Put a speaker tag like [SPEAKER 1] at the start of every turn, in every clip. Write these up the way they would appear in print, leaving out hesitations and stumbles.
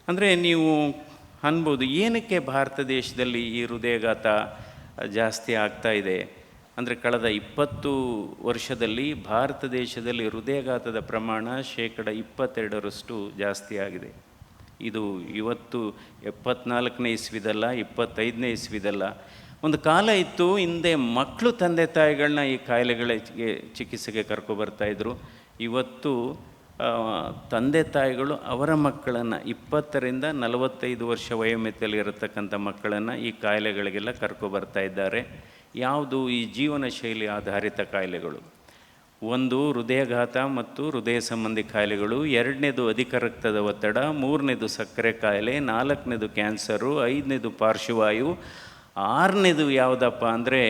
[SPEAKER 1] ಅಂದರೆ ನೀವು ಅನ್ಬೋದು ಏನಕ್ಕೆ ಭಾರತ ದೇಶದಲ್ಲಿ ಈ ಹೃದಯಾಘಾತ ಜಾಸ್ತಿ ಆಗ್ತಾ ಇದೆ ಅಂದರೆ ಕಳೆದ 20 ವರ್ಷದಲ್ಲಿ ಭಾರತ ದೇಶದಲ್ಲಿ ಹೃದಯಾಘಾತದ ಪ್ರಮಾಣ 22% ಜಾಸ್ತಿ ಆಗಿದೆ. ಇದು ಇವತ್ತು 74ನೇ ಇಸ್ವಿದಲ್ಲ, 25ನೇ ಇಸ್ವಿದಲ್ಲ. ಒಂದು ಕಾಲ ಇತ್ತು, ಹಿಂದೆ ಮಕ್ಕಳು ತಂದೆ ತಾಯಿಗಳನ್ನ ಈ ಕಾಯಿಲೆಗಳಿಗೆ ಚಿಕಿತ್ಸೆಗೆ ಕರ್ಕೊಬರ್ತಾಯಿದ್ರು. ಇವತ್ತು ತಂದೆ ತಾಯಿಗಳು ಅವರ ಮಕ್ಕಳನ್ನು 20ರಿಂದ 45 ವರ್ಷ ವಯೋಮಿತಿಯಲ್ಲಿ ಇರತಕ್ಕಂಥ ಮಕ್ಕಳನ್ನು ಈ ಕಾಯಿಲೆಗಳಿಗೆಲ್ಲ ಕರ್ಕೊಬರ್ತಾ ಇದ್ದಾರೆ. ಯಾವುದು ಈ ಜೀವನ ಶೈಲಿ ಆಧಾರಿತ ಕಾಯಿಲೆಗಳು. ಒಂದು ಹೃದಯಾಘಾತ ಮತ್ತು ಹೃದಯ ಸಂಬಂಧಿ ಕಾಯಿಲೆಗಳು, 2ನೇದು ಅಧಿಕ ರಕ್ತದ ಒತ್ತಡ, 3ನೇದು ಸಕ್ಕರೆ ಕಾಯಿಲೆ, 4ನೇದು ಕ್ಯಾನ್ಸರು, 5ನೇದು ಪಾರ್ಶ್ವವಾಯು, 6ನೇದು ಯಾವುದಪ್ಪ ಅಂದರೆ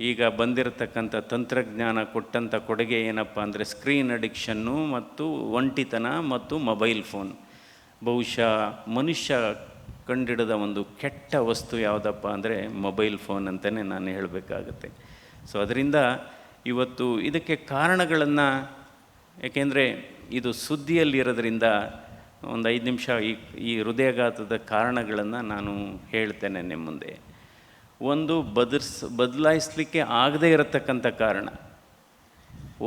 [SPEAKER 1] ಈಗ ಬಂದಿರತಕ್ಕಂಥ ತಂತ್ರಜ್ಞಾನ ಕೊಟ್ಟಂಥ ಕೊಡುಗೆ ಏನಪ್ಪ ಅಂದರೆ ಸ್ಕ್ರೀನ್ ಅಡಿಕ್ಷನ್ನು ಮತ್ತು ಒಂಟಿತನ ಮತ್ತು ಮೊಬೈಲ್ ಫೋನ್. ಬಹುಶಃ ಮನುಷ್ಯ ಕಂಡಿಡಿದ ಒಂದು ಕೆಟ್ಟ ವಸ್ತು ಯಾವುದಪ್ಪ ಅಂದರೆ ಮೊಬೈಲ್ ಫೋನ್ ಅಂತಲೇ ನಾನು ಹೇಳಬೇಕಾಗತ್ತೆ. ಸೊ ಅದರಿಂದ ಇವತ್ತು ಇದಕ್ಕೆ ಕಾರಣಗಳನ್ನು, ಏಕೆಂದರೆ ಇದು ಸುದ್ದಿಯಲ್ಲಿರೋದ್ರಿಂದ ಒಂದು 5 ನಿಮಿಷ ಈ ಹೃದಯಾಘಾತದ ಕಾರಣಗಳನ್ನು ನಾನು ಹೇಳ್ತೇನೆ ನಿಮ್ಮ ಮುಂದೆ. ಒಂದು ಬದಲಾಯಿಸಲಿಕ್ಕೆ ಆಗದೇ ಇರತಕ್ಕಂಥ ಕಾರಣ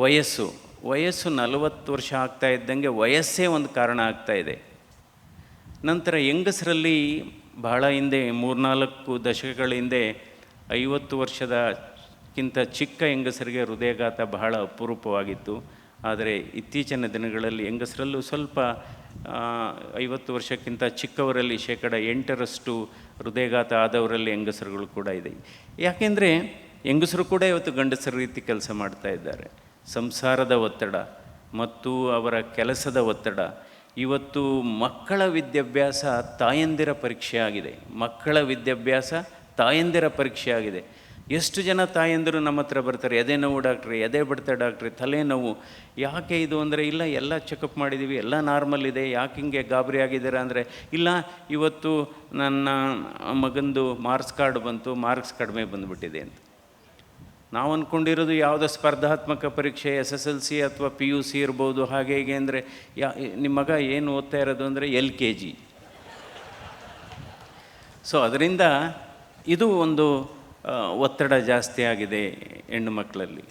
[SPEAKER 1] ವಯಸ್ಸು. 40 ವರ್ಷ ಆಗ್ತಾ ಇದ್ದಂಗೆ ವಯಸ್ಸೇ ಒಂದು ಕಾರಣ ಆಗ್ತಾಯಿದೆ. ನಂತರ ಹೆಂಗಸರಲ್ಲಿ ಬಹಳ ಹಿಂದೆ 3-4 ದಶಕಗಳ ಹಿಂದೆ 50 ವರ್ಷದಕ್ಕಿಂತ ಚಿಕ್ಕ ಹೆಂಗಸರಿಗೆ ಹೃದಯಾಘಾತ ಬಹಳ ಅಪರೂಪವಾಗಿತ್ತು. ಆದರೆ ಇತ್ತೀಚಿನ ದಿನಗಳಲ್ಲಿ ಹೆಂಗಸರಲ್ಲೂ ಸ್ವಲ್ಪ 50 ವರ್ಷಕ್ಕಿಂತ ಚಿಕ್ಕವರಲ್ಲಿ 8% ಹೃದಯಾಘಾತ ಆದವರಲ್ಲಿ ಹೆಂಗಸರುಗಳು ಕೂಡ ಇದೆ. ಯಾಕೆಂದರೆ ಹೆಂಗಸರು ಕೂಡ ಇವತ್ತು ಗಂಡಸರ ರೀತಿ ಕೆಲಸ ಮಾಡ್ತಾ ಇದ್ದಾರೆ. ಸಂಸಾರದ ಒತ್ತಡ ಮತ್ತು ಅವರ ಕೆಲಸದ ಒತ್ತಡ. ಇವತ್ತು ಮಕ್ಕಳ ವಿದ್ಯಾಭ್ಯಾಸ ತಾಯಂದಿರ ಪರೀಕ್ಷೆ ಆಗಿದೆ. ತಾಯಂದಿರ ಪರೀಕ್ಷೆ ಆಗಿದೆ. ಎಷ್ಟು ಜನ ತಾಯಂದಿರು ನಮ್ಮ ಹತ್ರ ಬರ್ತಾರೆ, ಎದೆ ನೋವು ಡಾಕ್ಟ್ರಿ, ಎದೆ ಬಡಿತ ಡಾಕ್ಟ್ರಿ, ತಲೆನೋವು. ಯಾಕೆ ಇದು ಅಂದರೆ, ಇಲ್ಲ ಎಲ್ಲ ಚೆಕಪ್ ಮಾಡಿದ್ದೀವಿ, ಎಲ್ಲ ನಾರ್ಮಲ್ ಇದೆ, ಯಾಕೆ ಹಿಂಗೆ ಗಾಬರಿ ಆಗಿದ್ದೀರಾ ಅಂದರೆ, ಇಲ್ಲ ಇವತ್ತು ನನ್ನ ಮಗಂದು ಮಾರ್ಕ್ಸ್ ಕಾರ್ಡ್ ಬಂತು, ಮಾರ್ಕ್ಸ್ ಕಡಿಮೆ ಬಂದುಬಿಟ್ಟಿದೆ ಅಂತ. ನಾವು ಅಂದ್ಕೊಂಡಿರೋದು ಯಾವುದೋ ಸ್ಪರ್ಧಾತ್ಮಕ ಪರೀಕ್ಷೆ SSLC ಅಥವಾ PUC ಇರ್ಬೋದು, ಹಾಗೆ ಹೀಗೆ. ಅಂದರೆ ನಿಮ್ಮ ಮಗ ಏನು ಓದ್ತಾ ಇರೋದು ಅಂದರೆ LKG. ಸೊ ಅದರಿಂದ ಇದು ಒಂದು ಒತ್ತಡ ಜಾಸ್ತಿ ಆಗಿದೆ ಹೆಣ್ಣು ಮಕ್ಕಳಲ್ಲಿ.